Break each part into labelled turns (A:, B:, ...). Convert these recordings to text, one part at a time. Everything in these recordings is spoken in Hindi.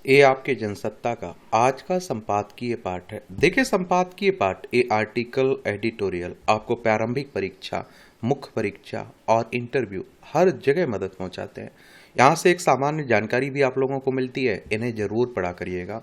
A: ये आपके जनसत्ता का आज का संपादकीय पाठ है। देखिए, संपादकीय पाठ ये आर्टिकल एडिटोरियल आपको प्रारंभिक परीक्षा, मुख्य परीक्षा और इंटरव्यू हर जगह मदद पहुंचाते हैं। यहाँ से एक सामान्य जानकारी भी आप लोगों को मिलती है, इन्हें जरूर पढ़ा करिएगा।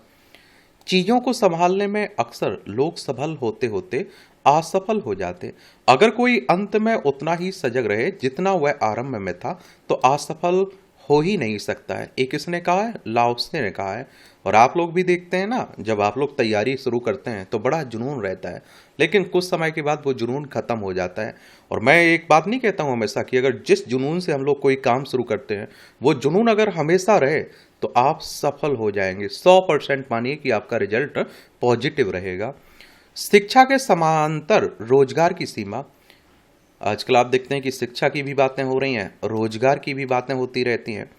A: चीजों को संभालने में अक्सर लोग सफल होते होते असफल हो जाते। अगर कोई अंत में उतना ही सजग रहे जितना वह आरंभ में था, तो असफल हो ही नहीं सकता है। ये किसने कहा है? लाओ त्से ने कहा है। और आप लोग भी देखते हैं ना, जब आप लोग तैयारी शुरू करते हैं तो बड़ा जुनून रहता है, लेकिन कुछ समय के बाद वो जुनून खत्म हो जाता है। और मैं एक बात नहीं कहता हूँ हमेशा कि अगर जिस जुनून से हम लोग कोई काम शुरू करते हैं, वो जुनून अगर हमेशा रहे तो आप सफल हो जाएंगे। 100% मानिए कि आपका रिजल्ट पॉजिटिव रहेगा। शिक्षा के समांतर रोजगार की सीमा। आजकल आप देखते हैं कि शिक्षा की भी बातें हो रही हैं, रोजगार की भी बातें होती रहती हैं।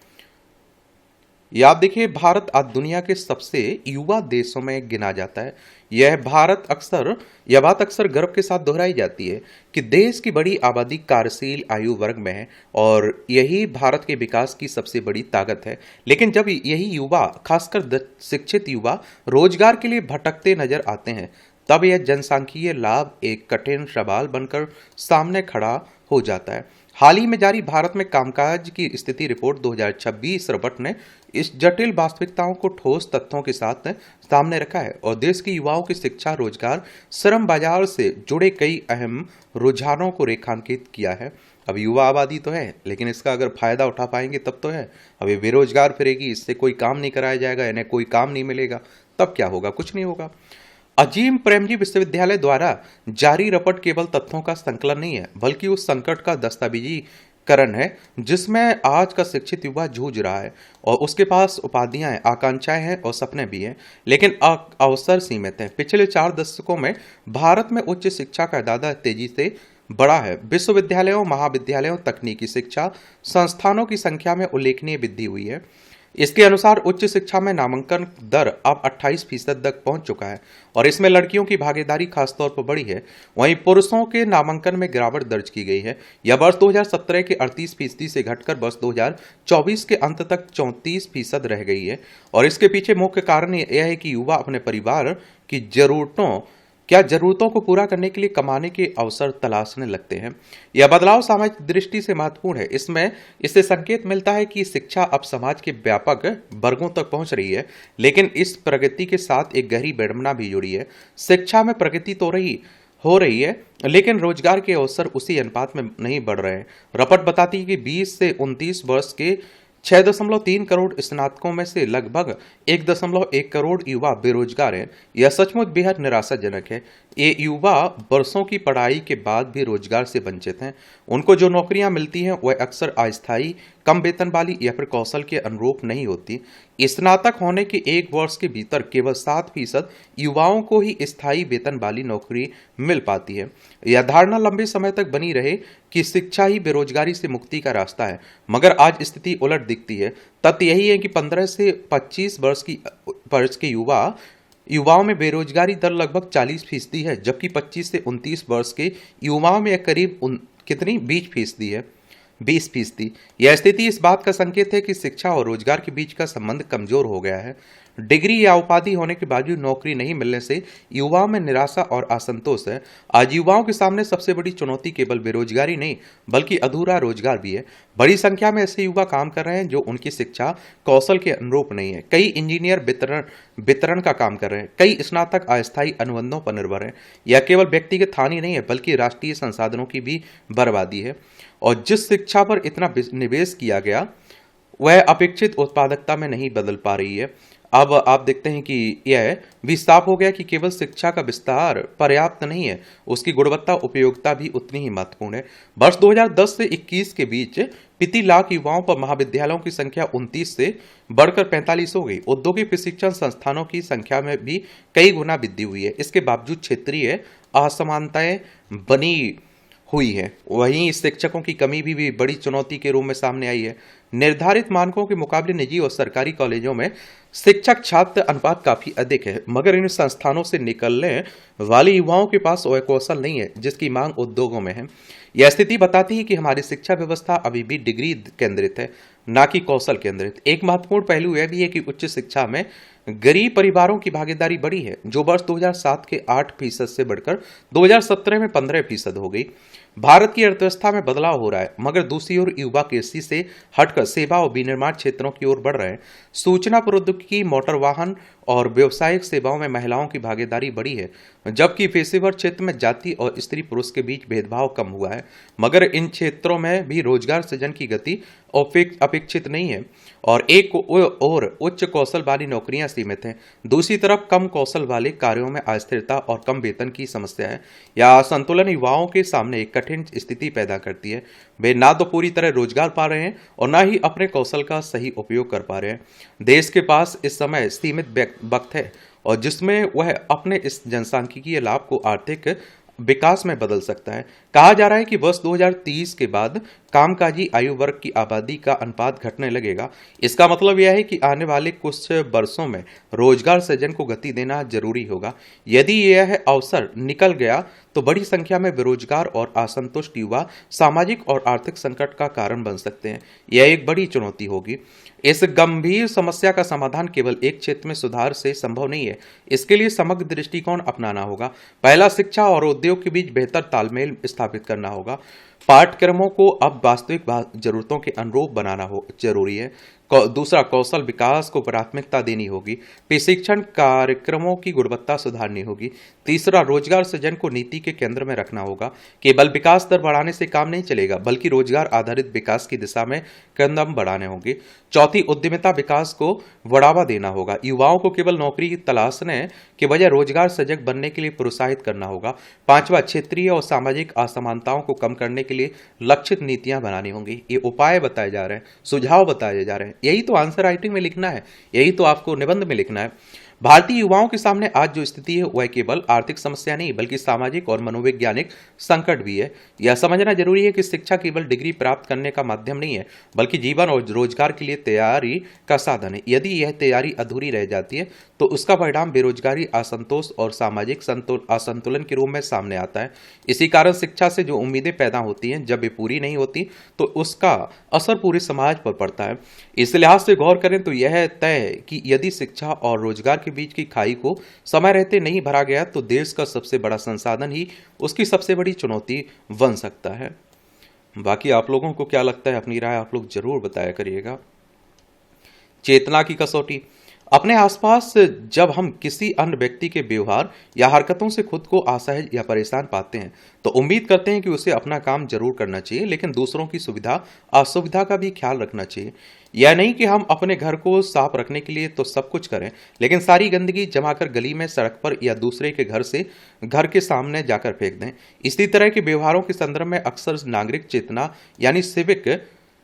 A: याद देखिए, भारत आज दुनिया के सबसे युवा देशों में गिना जाता है। यह बात अक्सर गर्व के साथ दोहराई जाती है कि देश की बड़ी आबादी कार्यशील आयु वर्ग में है और यही भारत के विकास की सबसे बड़ी ताकत है। लेकिन जब यही युवा, खासकर शिक्षित युवा, रोजगार के लिए भटकते नजर आते हैं, तब यह जनसांख्यिकीय लाभ एक कठिन सवाल बनकर सामने खड़ा हो जाता है। हाल ही में जारी भारत में कामकाज की स्थिति रिपोर्ट 2026 रिपोर्ट ने इस जटिल वास्तविकताओं को ठोस तथ्यों के साथ सामने रखा है और देश के युवाओं की शिक्षा, रोजगार, श्रम बाजार से जुड़े कई अहम रुझानों को रेखांकित किया है। अब युवा आबादी तो है, लेकिन इसका अगर फायदा उठा पाएंगे तब तो है। अब ये बेरोजगार फिरेगी, इससे कोई काम नहीं कराया जाएगा, इन्हें कोई काम नहीं मिलेगा, तब क्या होगा? कुछ नहीं होगा। अजीम प्रेमजी विश्वविद्यालय द्वारा जारी रिपोर्ट केवल तथ्यों का संकलन नहीं है, बल्कि उस संकट का दस्तावेजीकरण है जिसमें आज का शिक्षित युवा जूझ रहा है। और उसके पास उपाधियां हैं, आकांक्षाएं हैं और सपने भी हैं, लेकिन अवसर सीमित हैं। पिछले 4 दशकों में भारत में उच्च शिक्षा का दायरा तेजी से बढ़ा है। विश्वविद्यालयों, महाविद्यालयों, तकनीकी शिक्षा संस्थानों की संख्या में उल्लेखनीय वृद्धि हुई है। इसके अनुसार उच्च शिक्षा में नामांकन दर अब 28% तक पहुंच चुका है और इसमें लड़कियों की भागीदारी खासतौर पर बढ़ी है। वहीं पुरुषों के नामांकन में गिरावट दर्ज की गई है। यह वर्ष 2017 के 38% से घटकर वर्ष 2024 के अंत तक 34% रह गई है। और इसके पीछे मुख्य कारण यह है कि युवा अपने परिवार की जरूरतों को पूरा करने के लिए कमाने के अवसर तलाशने लगते हैं। यह बदलाव सामाजिक दृष्टि से महत्वपूर्ण है। इससे संकेत मिलता है कि शिक्षा अब समाज के व्यापक वर्गों तक पहुंच रही है, लेकिन इस प्रगति के साथ एक गहरी विडंबना भी जुड़ी है। शिक्षा में प्रगति तो हो रही है, लेकिन रोजगार के अवसर उसी अनुपात में नहीं बढ़ रहे हैं। रिपोर्ट बताती है कि 20 से 29 वर्ष के 6.3 करोड़ स्नातकों में से लगभग 1.1 करोड़ युवा बेरोजगार हैं। यह सचमुच बेहद निराशाजनक है। ये युवा वर्षों की पढ़ाई के बाद भी रोजगार से वंचित हैं। उनको जो नौकरियां मिलती हैं वह अक्सर अस्थायी, कम वेतन वाली या फिर कौशल के अनुरूप नहीं होती। स्नातक होने के 1 वर्ष के भीतर केवल 7% युवाओं को ही स्थायी वेतन वाली नौकरी मिल पाती है। यह धारणा लंबे समय तक बनी रहे कि शिक्षा ही बेरोजगारी से मुक्ति का रास्ता है, मगर आज स्थिति उलट दिखती है। तथ्य यही है कि 15 से 25 वर्ष के युवाओं में बेरोजगारी दर लगभग 40% है, जबकि 25 से 29 वर्ष के युवाओं में करीब कितनी 20% है। 20%। यह स्थिति इस बात का संकेत है कि शिक्षा और रोजगार के बीच का संबंध कमजोर हो गया है। डिग्री या उपाधि होने के बावजूद नौकरी नहीं मिलने से युवाओं में निराशा और असंतोष है। आज युवाओं के सामने सबसे बड़ी चुनौती केवल बेरोजगारी नहीं, बल्कि अधूरा रोजगार भी है। बड़ी संख्या में ऐसे युवा काम कर रहे हैं जो उनकी शिक्षा, कौशल के अनुरूप नहीं है। कई इंजीनियर वितरण का काम कर रहे हैं, कई स्नातक अस्थायी अनुबंधों पर निर्भर हैं। यह केवल व्यक्तिगत हानि नहीं है, बल्कि राष्ट्रीय संसाधनों की भी बर्बादी है। और जिस शिक्षा पर इतना निवेश किया गया, वह अपेक्षित उत्पादकता में नहीं बदल पा रही है। अब आप देखते हैं कि यह भी साफ हो गया कि केवल शिक्षा का विस्तार पर्याप्त नहीं है, उसकी गुणवत्ता, उपयोगिता भी उतनी ही महत्वपूर्ण है। वर्ष 2010 से 21 के बीच प्रति लाख युवाओं पर महाविद्यालयों की संख्या 29 से बढ़कर 45 हो गई। औद्योगिक प्रशिक्षण संस्थानों की संख्या में भी कई गुना वृद्धि हुई है। इसके बावजूद क्षेत्रीय असमानताएं बनी हुई है। वहीं शिक्षकों की कमी भी बड़ी चुनौती के रूप में सामने आई है। निर्धारित मानकों के मुकाबले निजी और सरकारी कॉलेजों में शिक्षक छात्र अनुपात काफी अधिक है, मगर इन संस्थानों से निकलने वाले युवाओं के पास वह कौशल नहीं है जिसकी मांग उद्योगों में है। यह स्थिति बताती है कि हमारी शिक्षा व्यवस्था अभी भी डिग्री केंद्रित है। ना कि कौशल केंद्रित। एक महत्वपूर्ण पहलू यह भी है कि उच्च शिक्षा में गरीब परिवारों की भागीदारी बढ़ी है, जो वर्ष 2007 के 8% से बढ़कर 2017 में 15% हो गई। भारत की अर्थव्यवस्था में बदलाव हो रहा है, मगर दूसरी ओर युवा कृषि से हटकर सेवा और विनिर्माण क्षेत्रों की ओर बढ़ रहे हैं। सूचना प्रौद्योगिकी, मोटर वाहन और व्यावसायिक सेवाओं में महिलाओं की भागीदारी बढ़ी है, जबकि पेशेवर क्षेत्र में जाति और स्त्री पुरुष के बीच भेदभाव कम हुआ है। मगर इन क्षेत्रों में भी रोजगार सृजन की गति अपेक्षित नहीं है और एक और उच्च कौशल वाली नौकरियां सीमित हैं। दूसरी तरफ कम कौशल वाले कार्यों में अस्थिरता और कम वेतन की समस्या है। यह असंतुलन युवाओं के सामने एक कठिन स्थिति पैदा करती है। वे ना तो पूरी तरह रोजगार पा रहे हैं और ना ही अपने कौशल का सही उपयोग कर पा रहे हैं। देश के पास इस समय सीमित वक्त है और जिसमें वह अपने इस जनसांख्यिकीय लाभ को आर्थिक विकास में बदल सकता है। कहा जा रहा है कि वर्ष 2030 के बाद कामकाजी आयु वर्ग की आबादी का अनुपात घटने लगेगा। इसका मतलब यह है कि आने वाले कुछ वर्षों में रोजगार सृजन को गति देना जरूरी होगा। यदि यह अवसर निकल गया तो बड़ी संख्या में बेरोजगार और असंतुष्ट युवा सामाजिक और आर्थिक संकट का कारण बन सकते हैं। यह एक बड़ी चुनौती होगी। इस गंभीर समस्या का समाधान केवल एक क्षेत्र में सुधार से संभव नहीं है। इसके लिए समग्र दृष्टिकोण अपनाना होगा। पहला, शिक्षा और उद्योग के बीच बेहतर तालमेल स्थापित करना होगा। पाठ्यक्रमों को अब वास्तविक जरूरतों के अनुरूप बनाना जरूरी है। दूसरा, कौशल विकास को प्राथमिकता देनी होगी। प्रशिक्षण कार्यक्रमों की गुणवत्ता सुधारनी होगी। तीसरा, रोजगार सृजन को नीति के केंद्र में रखना होगा। केवल विकास दर बढ़ाने से काम नहीं चलेगा, बल्कि रोजगार आधारित विकास की दिशा में कदम बढ़ाने होंगे। चौथी, उद्यमिता विकास को बढ़ावा देना होगा। युवाओं को केवल नौकरी तलाशने के बजाय रोजगार सृजक बनने के लिए प्रोत्साहित करना होगा। पांचवा, क्षेत्रीय और सामाजिक असमानताओं को कम करने के लिए लक्षित नीतियां बनानी होंगी। ये उपाय बताए जा रहे हैं, सुझाव बताए जा रहे हैं। यही तो आंसर राइटिंग में लिखना है, यही तो आपको निबंध में लिखना है। भारतीय युवाओं के सामने आज जो स्थिति है वह केवल आर्थिक समस्या नहीं बल्कि सामाजिक और मनोवैज्ञानिक संकट भी है। यह समझना जरूरी है कि शिक्षा केवल डिग्री प्राप्त करने का माध्यम नहीं है, बल्कि जीवन और रोजगार के लिए तैयारी का साधन है। यदि यह तैयारी अधूरी रह जाती है तो उसका परिणाम बेरोजगारी, असंतोष और सामाजिक असंतुलन के रूप में सामने आता है। इसी कारण शिक्षा से जो उम्मीदें पैदा होती हैं, जब वे पूरी नहीं होती तो उसका असर पूरे समाज पर पड़ता है। इस लिहाज से गौर करें तो यह तय है कि यदि शिक्षा और रोजगार के बीच की खाई को समय रहते नहीं भरा गया तो देश का सबसे बड़ा संसाधन ही उसकी सबसे बड़ी चुनौती बन सकता है। बाकी आप लोगों को क्या लगता है, अपनी राय आप लोग जरूर बताया करिएगा। चेतना की कसौटी। अपने आसपास जब हम किसी अन्य व्यक्ति के व्यवहार या हरकतों से खुद को असहज या परेशान पाते हैं तो उम्मीद करते हैं कि उसे अपना काम जरूर करना चाहिए, लेकिन दूसरों की सुविधा असुविधा का भी ख्याल रखना चाहिए। यह नहीं कि हम अपने घर को साफ रखने के लिए तो सब कुछ करें, लेकिन सारी गंदगी जमाकर गली में, सड़क पर या दूसरे के घर के सामने जाकर फेंक दें। इसी तरह के व्यवहारों के संदर्भ में अक्सर नागरिक चेतना यानी सिविक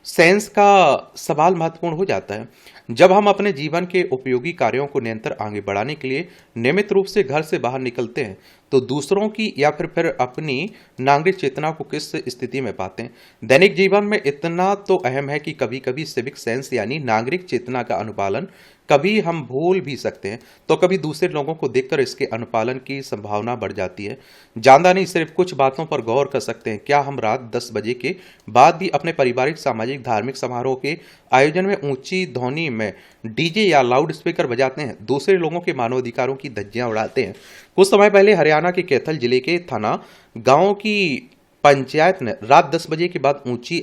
A: सेंस का सवाल महत्वपूर्ण हो जाता है। जब हम अपने जीवन के उपयोगी कार्यों को निरंतर आगे बढ़ाने के लिए नियमित रूप से घर से बाहर निकलते हैं तो दूसरों की या फिर अपनी नागरिक चेतना को किस स्थिति में पाते हैं। दैनिक जीवन में इतना तो अहम है कि कभी कभी सिविक सेंस यानी नागरिक चेतना का अनुपालन कभी हम भूल भी सकते हैं, तो कभी दूसरे लोगों को देखकर इसके अनुपालन की संभावना बढ़ जाती है। ज्यादा नहीं, सिर्फ कुछ बातों पर गौर कर सकते हैं। क्या हम रात 10 बजे के बाद भी अपने पारिवारिक, सामाजिक, धार्मिक समारोह के आयोजन में ऊंची ध्वनि में डीजे या लाउड स्पीकर बजाते हैं, दूसरे लोगों के मानवाधिकारों की धज्जियां उड़ाते हैं? कुछ समय पहले हरियाणा के कैथल जिले के थाना गांव की पंचायत ने रात 10 बजे के बाद ऊंची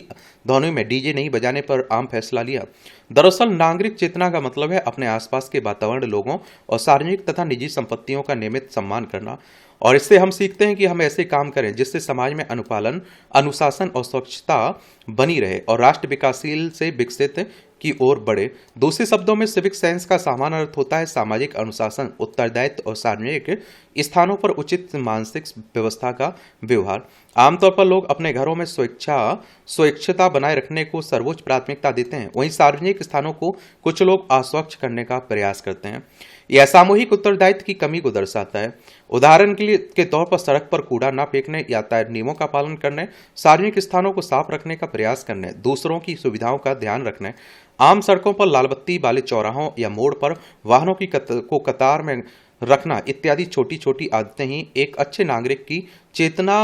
A: ध्वनि में डीजे नहीं बजाने पर आम फैसला लिया। दरअसल नागरिक चेतना का मतलब है अपने आसपास के वातावरण, लोगों और सार्वजनिक तथा निजी संपत्तियों का नियमित सम्मान करना। और इससे हम सीखते हैं कि हम ऐसे काम करें जिससे समाज में अनुपालन, अनुशासन और स्वच्छता बनी रहे और राष्ट्र विकासशील से विकसित की ओर बढ़े। दूसरे शब्दों में सिविक सेंस का सामान्य अर्थ होता है सामाजिक अनुशासन, उत्तरदायित्व और सार्वजनिक स्थानों पर उचित मानसिक व्यवस्था का व्यवहार। आमतौर पर लोग अपने घरों में स्वच्छता बनाए रखने को सर्वोच्च प्राथमिकता देते हैं, वहीं सार्वजनिक स्थानों को कुछ लोग अस्वच्छ करने का प्रयास करते हैं। यह सामूहिक उत्तरदायित्व की कमी को दर्शाता है। उदाहरण के तौर पर सड़क पर कूड़ा न फेंकने, यातायात नियमों का पालन करने, सार्वजनिक स्थानों को साफ रखने का प्रयास करने, दूसरों की सुविधाओं का ध्यान रखने, आम सड़कों पर लाल बत्ती वाले चौराहों या मोड़ पर वाहनों को कतार में रखना इत्यादि छोटी छोटी आदतें ही एक अच्छे नागरिक की चेतना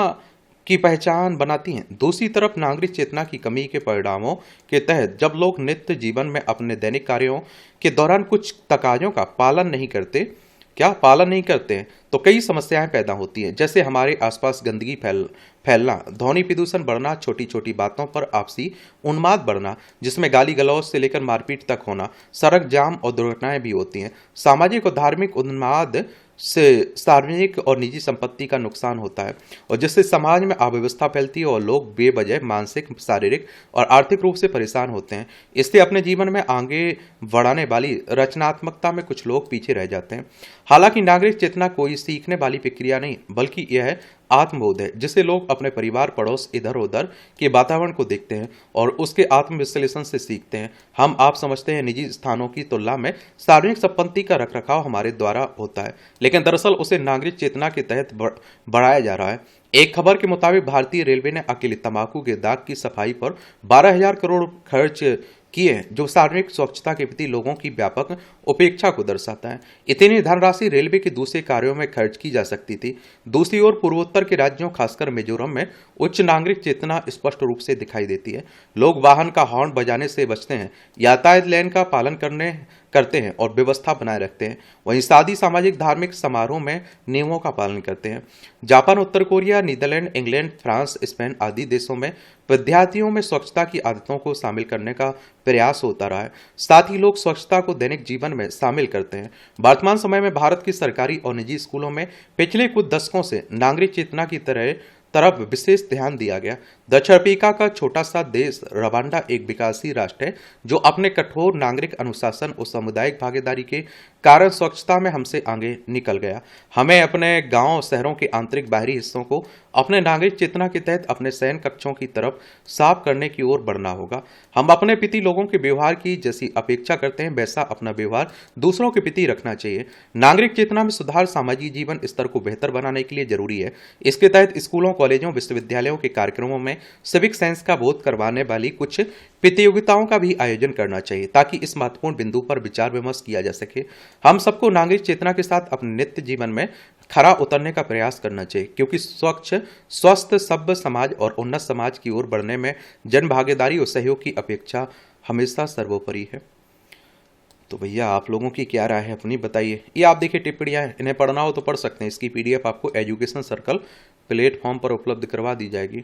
A: की पहचान बनाती हैं। दूसरी तरफ नागरिक चेतना की कमी के परिणामों के तहत जब लोग नित्य जीवन में अपने दैनिक कार्यों के दौरान कुछ तकाजों का पालन नहीं करते हैं, तो कई समस्याएं पैदा होती हैं, जैसे हमारे आसपास गंदगी फैलना, ध्वनि प्रदूषण बढ़ना, छोटी छोटी बातों पर आपसी उन्माद बढ़ना, जिसमें गाली गलौज से लेकर मारपीट तक होना, सड़क जाम और दुर्घटनाएं भी होती हैं। सामाजिक और धार्मिक उन्माद से सार्वजनिक और निजी संपत्ति का नुकसान होता है, और जिससे समाज में अव्यवस्था फैलती है और लोग बेवजह मानसिक, शारीरिक और आर्थिक रूप से परेशान होते हैं। इससे अपने जीवन में आगे बढ़ाने वाली रचनात्मकता में कुछ लोग पीछे रह जाते हैं। हालांकि नागरिक चेतना कोई सीखने वाली प्रक्रिया नहीं, बल्कि यह आत्मबोध है, जिसे लोग अपने परिवार, पड़ोस, इधर उधर के वातावरण को देखते हैं और उसके आत्म विश्लेषण से सीखते हैं। हम आप समझते हैं निजी स्थानों की तुलना में सार्वजनिक संपत्ति का रखरखाव हमारे द्वारा होता है, लेकिन दरअसल उसे नागरिक चेतना के तहत बढ़ाया जा रहा है। एक खबर के मुताबिक भारतीय रेलवे ने अकेले तंबाकू के दाग की सफाई पर 12,000 करोड़ खर्च किए हैं, जो सार्वजनिक स्वच्छता के प्रति लोगों की व्यापक उपेक्षा को दर्शाता है। इतनी धनराशि रेलवे के दूसरे कार्यों में खर्च की जा सकती थी। दूसरी ओर पूर्वोत्तर के राज्यों, खासकर मिजोरम में उच्च नागरिक चेतना स्पष्ट रूप से दिखाई देती है। लोग वाहन का हॉर्न बजाने से बचते हैं, यातायात लेन का पालन करते हैं और व्यवस्था बनाए रखते हैं। वहीं शादी, सामाजिक, धार्मिक समारोह में नियमों का पालन करते हैं। जापान, उत्तर Korea, Netherland, England, France, Spain आदि देशों में विद्यार्थियों में स्वच्छता की आदतों को शामिल करने का प्रयास होता रहा है। साथ ही लोग स्वच्छता को दैनिक जीवन में शामिल करते हैं। वर्तमान समय में भारत की सरकारी और निजी स्कूलों में पिछले कुछ दशकों से नागरिक चेतना की तरफ विशेष ध्यान दिया गया। दक्षिण अफ्रीका का छोटा सा देश रवांडा एक विकासशील राष्ट्र है, जो अपने कठोर नागरिक अनुशासन और सामुदायिक भागीदारी के कारण स्वच्छता में हमसे आगे निकल गया। हमें अपने गांव, शहरों के आंतरिक बाहरी हिस्सों को अपने नागरिक चेतना के तहत अपने शयन कक्षों की तरफ साफ करने की ओर बढ़ना होगा। हम अपने प्रति लोगों के व्यवहार की जैसी अपेक्षा करते हैं, वैसा अपना व्यवहार दूसरों के प्रति रखना चाहिए। नागरिक चेतना में सुधार सामाजिक जीवन स्तर को बेहतर बनाने के लिए जरूरी है। इसके तहत स्कूलों, कॉलेजों, विश्वविद्यालयों के कार्यक्रमों में सिविक साइंस का बोध करवाने वाली कुछ प्रतियोगिताओं का भी आयोजन करना चाहिए, ताकि इस महत्वपूर्ण बिंदु पर विचार विमर्श किया जा सके। हम सबको नागरिक चेतना के साथ अपने नित्य जीवन में खरा उतरने का प्रयास करना चाहिए, क्योंकि स्वच्छ, स्वस्थ, सभ्य समाज और उन्नत समाज की ओर बढ़ने में जन भागीदारी और सहयोग की अपेक्षा हमेशा सर्वोपरि है। तो भैया, आप लोगों की क्या राय है, अपनी बताइए। ये आप देखिए टिप्पणियां हैं, इन्हें पढ़ना हो तो पढ़ सकते हैं। इसकी पीडीएफ आपको एजुकेशन सर्कल प्लेटफॉर्म पर उपलब्ध करवा दी जाएगी।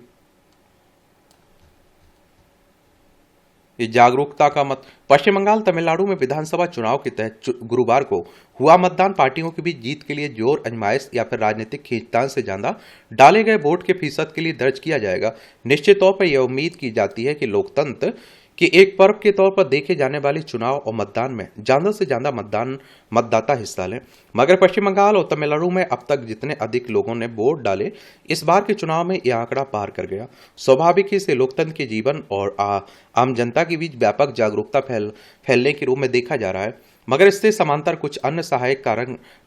A: ये जागरूकता का मत। पश्चिम बंगाल, तमिलनाडु में विधानसभा चुनाव के तहत गुरुवार को हुआ मतदान पार्टियों के बीच जीत के लिए जोर आजमाइश या फिर राजनीतिक खींचतान से ज्यादा डाले गए वोट के फीसद के लिए दर्ज किया जाएगा। निश्चित तौर पर यह उम्मीद की जाती है कि लोकतंत्र कि एक पर्व के तौर पर देखे जाने वाले चुनाव और मतदान में ज्यादा से ज्यादा मतदाता हिस्सा लें। मगर पश्चिम बंगाल और तमिलनाडु में अब तक जितने अधिक लोगों ने वोट डाले, इस बार के चुनाव में यह आंकड़ा पार कर गया। स्वाभाविक ही इसे लोकतंत्र के जीवन और आम जनता के बीच व्यापक जागरूकता फैलने के रूप में देखा जा रहा है। मगर इससे समांतर कुछ अन्य सहायक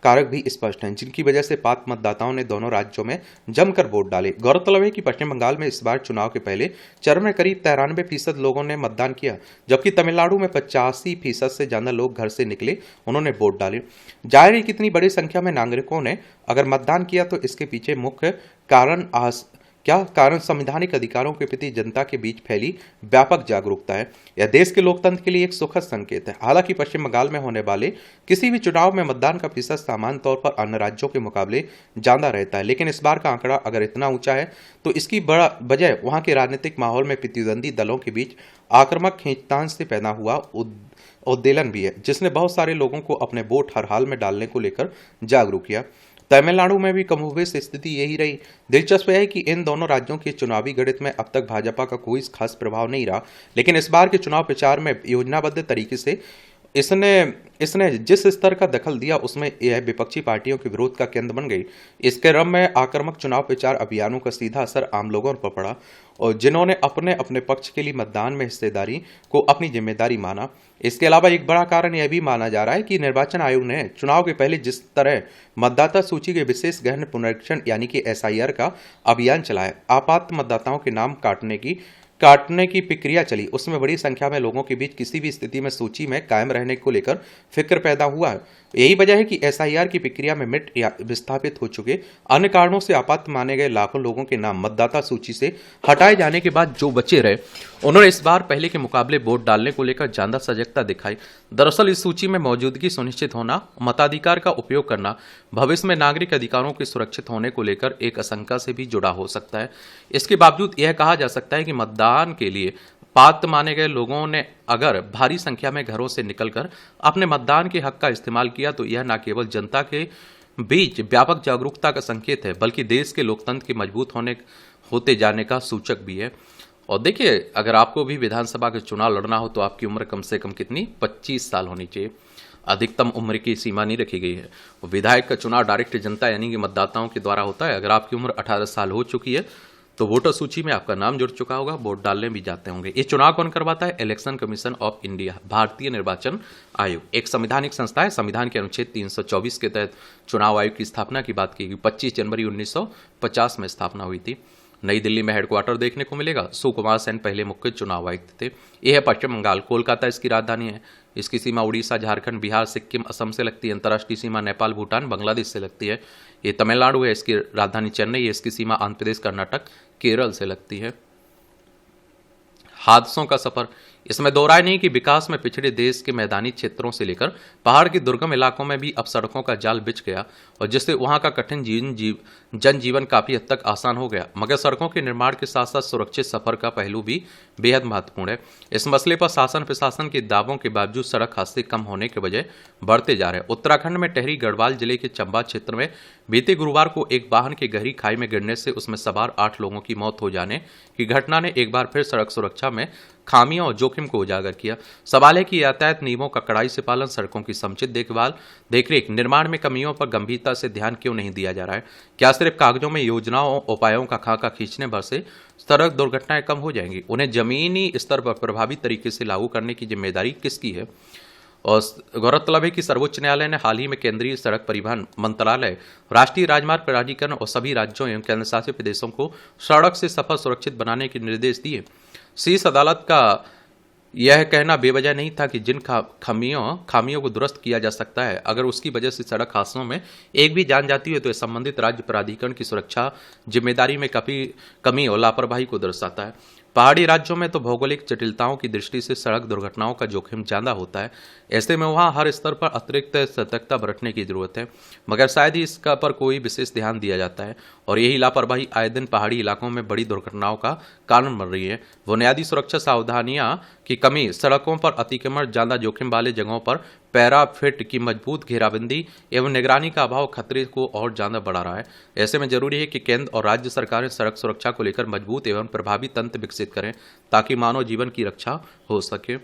A: कारक भी स्पष्ट हैं, जिनकी वजह से पात्र मतदाताओं ने दोनों राज्यों में जमकर वोट डाले। गौरतलब है कि पश्चिम बंगाल में इस बार चुनाव के पहले चरण में करीब 93% लोगों ने मतदान किया, जबकि तमिलनाडु में 85% से ज्यादा लोग घर से निकले, उन्होंने वोट डाले। जाहिर है कि इतनी बड़ी संख्या में नागरिकों ने अगर मतदान किया तो इसके पीछे मुख्य कारण संवैधानिक अधिकारों के प्रति जनता के बीच फैली व्यापक जागरूकता है। यह देश के लोकतंत्र के लिए एक सुखद संकेत है। हालांकि पश्चिम बंगाल में होने वाले किसी भी चुनाव में मतदान का फीसद सामान्य तौर पर अन्य राज्यों के मुकाबले ज्यादा रहता है, लेकिन इस बार का आंकड़ा अगर इतना ऊंचा है तो इसकी बड़ा वजह वहां के राजनीतिक माहौल में प्रतिद्वंदी दलों के बीच आक्रामक खींचतान से पैदा हुआ उद्वेलन भी है, जिसने बहुत सारे लोगों को अपने वोट हर हाल में डालने को लेकर जागरूक किया। तमिलनाडु में भी कमोबेश स्थिति यही रही। दिलचस्प है कि इन दोनों राज्यों के चुनावी गणित में अब तक भाजपा का कोई खास प्रभाव नहीं रहा, लेकिन इस बार के चुनाव प्रचार में योजनाबद्ध तरीके से इसने जिस स्तर का दखल दिया, उसमें यह विपक्षी पार्टियों के विरोध का केंद्र बन गई। इसके क्रम में आक्रामक चुनाव प्रचार अभियानों का सीधा असर आम लोगों पर पड़ा, और जिन्होंने अपने अपने पक्ष के लिए मतदान में हिस्सेदारी को अपनी जिम्मेदारी माना। इसके अलावा एक बड़ा कारण यह भी माना जा रहा है कि निर्वाचन आयोग ने चुनाव के पहले जिस तरह मतदाता सूची के विशेष गहन पुनरीक्षण यानी कि SIR का अभियान चलाया, आपात मतदाताओं के नाम काटने की प्रक्रिया चली, उसमें बड़ी संख्या में लोगों के बीच किसी भी स्थिति में सूची में कायम रहने को लेकर फिक्र पैदा हुआ है। यही वजह है कि एसआईआर की प्रक्रिया में मिट या विस्थापित हो चुके, अन्य कारणों से आपात माने गए लाखों लोगों के नाम मतदाता सूची से हटाए जाने के बाद जो बचे रहे, उन्होंने इस बार पहले के मुकाबले वोट डालने को लेकर ज्यादा सजगता दिखाई। दरअसल इस सूची में मौजूदगी सुनिश्चित होना, मताधिकार का उपयोग करना भविष्य में नागरिक अधिकारों के सुरक्षित होने को लेकर एक आशंका से भी जुड़ा हो सकता है। इसके बावजूद यह कहा जा सकता है कि मतदान के लिए पात्र माने गए लोगों ने अगर भारी संख्या में घरों से निकलकर अपने मतदान के हक का इस्तेमाल किया तो यह न केवल जनता के बीच व्यापक जागरूकता का संकेत है, बल्कि देश के लोकतंत्र के मजबूत होते जाने का सूचक भी है। और देखिए, अगर आपको भी विधानसभा के चुनाव लड़ना हो तो आपकी उम्र कम से कम कितनी 25 साल होनी चाहिए। अधिकतम उम्र की सीमा नहीं रखी गई है। विधायक का चुनाव डायरेक्ट जनता यानी कि मतदाताओं के द्वारा होता है। अगर आपकी उम्र 18 साल हो चुकी है तो वोटर सूची में आपका नाम जुड़ चुका होगा, वोट डालने भी जाते होंगे। ये चुनाव कौन करवाता है? इलेक्शन कमीशन ऑफ इंडिया, भारतीय निर्वाचन आयोग, एक संवैधानिक संस्था है। संविधान के अनुच्छेद 324 के तहत चुनाव आयोग की स्थापना की बात की गई। 25 जनवरी 1950 में स्थापना हुई थी। नई दिल्ली में हेडक्वार्टर देखने को मिलेगा। सुकुमार सेन पहले मुख्य चुनाव आयुक्त थे। यह है पश्चिम बंगाल, कोलकाता इसकी राजधानी है। इसकी सीमा उड़ीसा, झारखंड, बिहार, सिक्किम, असम से लगती है। अंतर्राष्ट्रीय सीमा नेपाल, भूटान, बांग्लादेश से लगती है। ये तमिलनाडु है, इसकी राजधानी चेन्नई है। इसकी सीमा आंध्र प्रदेश, कर्नाटक, केरल से लगती है। हादसों का सफर, इसमें दो राय नहीं कि विकास में पिछड़े देश के मैदानी क्षेत्रों से लेकर पहाड़ के दुर्गम इलाकों में भी अब सड़कों का जाल बिछ गया और जिससे वहां का कठिन जनजीवन काफी हद तक आसान हो गया। मगर सड़कों के निर्माण के साथ साथ सुरक्षित सफर का पहलू भी बेहद महत्वपूर्ण है। इस मसले पर शासन प्रशासन के दावों के बावजूद सड़क हादसे कम होने के बजाय बढ़ते जा रहे हैं। उत्तराखंड में टेहरी गढ़वाल जिले के चंबा क्षेत्र में बीते गुरुवार को एक वाहन के गहरी खाई में गिरने से उसमें सवार 8 लोगों की मौत हो जाने की घटना ने एक बार फिर सड़क सुरक्षा में खामियों और जोखिम को उजागर किया। सवाल है कि यातायात नियमों का कड़ाई से पालन, सड़कों की समुचित देखभाल, देखरेख, निर्माण में कमियों पर गंभीरता से ध्यान क्यों नहीं दिया जा रहा है? क्या सिर्फ कागजों में योजनाओं उपायों का खाका खींचने भर से सड़क दुर्घटनाएं कम हो जाएंगी? उन्हें जमीनी स्तर पर प्रभावी तरीके से लागू करने की जिम्मेदारी किसकी है? और गौरतलब है कि सर्वोच्च न्यायालय ने हाल ही में केंद्रीय सड़क परिवहन मंत्रालय, राष्ट्रीय राजमार्ग प्राधिकरण और सभी राज्यों एवं केंद्र शासित प्रदेशों को सड़क से सफर सुरक्षित बनाने के निर्देश दिए। शीर्ष अदालत का यह कहना बेवजह नहीं था कि जिन खामियों को दुरुस्त किया जा सकता है, अगर उसकी वजह से सड़क हादसों में एक भी जान जाती है तो यह संबंधित राज्य प्राधिकरण की सुरक्षा जिम्मेदारी में कमी और लापरवाही को दर्शाता है। पहाड़ी राज्यों में तो भौगोलिक जटिलताओं की दृष्टि से सड़क दुर्घटनाओं का जोखिम ज्यादा होता है। ऐसे में वहां हर स्तर पर अतिरिक्त सतर्कता बरतने की जरूरत है, मगर शायद ही इसका पर कोई विशेष ध्यान दिया जाता है और यही लापरवाही आए दिन पहाड़ी इलाकों में बड़ी दुर्घटनाओं का कारण बन रही है। बुनियादी सुरक्षा सावधानियां की कमी, सड़कों पर अतिक्रमण, ज्यादा जोखिम वाले जगहों पर पैराफिट की मजबूत घेराबंदी एवं निगरानी का अभाव खतरे को और ज्यादा बढ़ा रहा है। ऐसे में जरूरी है कि केंद्र और राज्य सरकारें सड़क सुरक्षा को लेकर मजबूत एवं प्रभावी तंत्र विकसित करें ताकि मानव जीवन की रक्षा हो सके।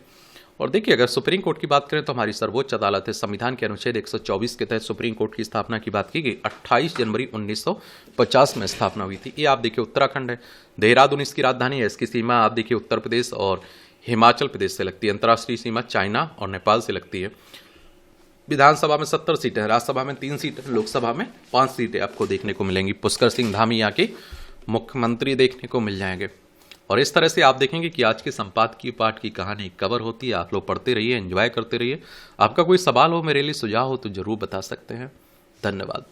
A: और देखिए, अगर सुप्रीम कोर्ट की बात करें तो हमारी सर्वोच्च अदालत है। संविधान के अनुच्छेद 124 के तहत सुप्रीम कोर्ट की स्थापना की बात की गई। 28 जनवरी 1950 में स्थापना हुई थी। ये आप देखिए उत्तराखंड है, देहरादून इसकी राजधानी है। इसकी सीमा आप देखिए उत्तर प्रदेश और हिमाचल प्रदेश से लगती है। अंतर्राष्ट्रीय सीमा चाइना और नेपाल से लगती है। विधानसभा में 70 सीटें हैं, राज्यसभा में 3 सीटें, लोकसभा में 5 सीटें आपको देखने को मिलेंगी। पुष्कर सिंह धामी यहाँ के मुख्यमंत्री देखने को मिल जाएंगे। और इस तरह से आप देखेंगे कि आज के संपादकीय पाठ की कहानी कवर होती है। आप लोग पढ़ते रहिए, एंजॉय करते रहिए। आपका कोई सवाल हो, मेरे लिए सुझाव हो तो जरूर बता सकते हैं। धन्यवाद।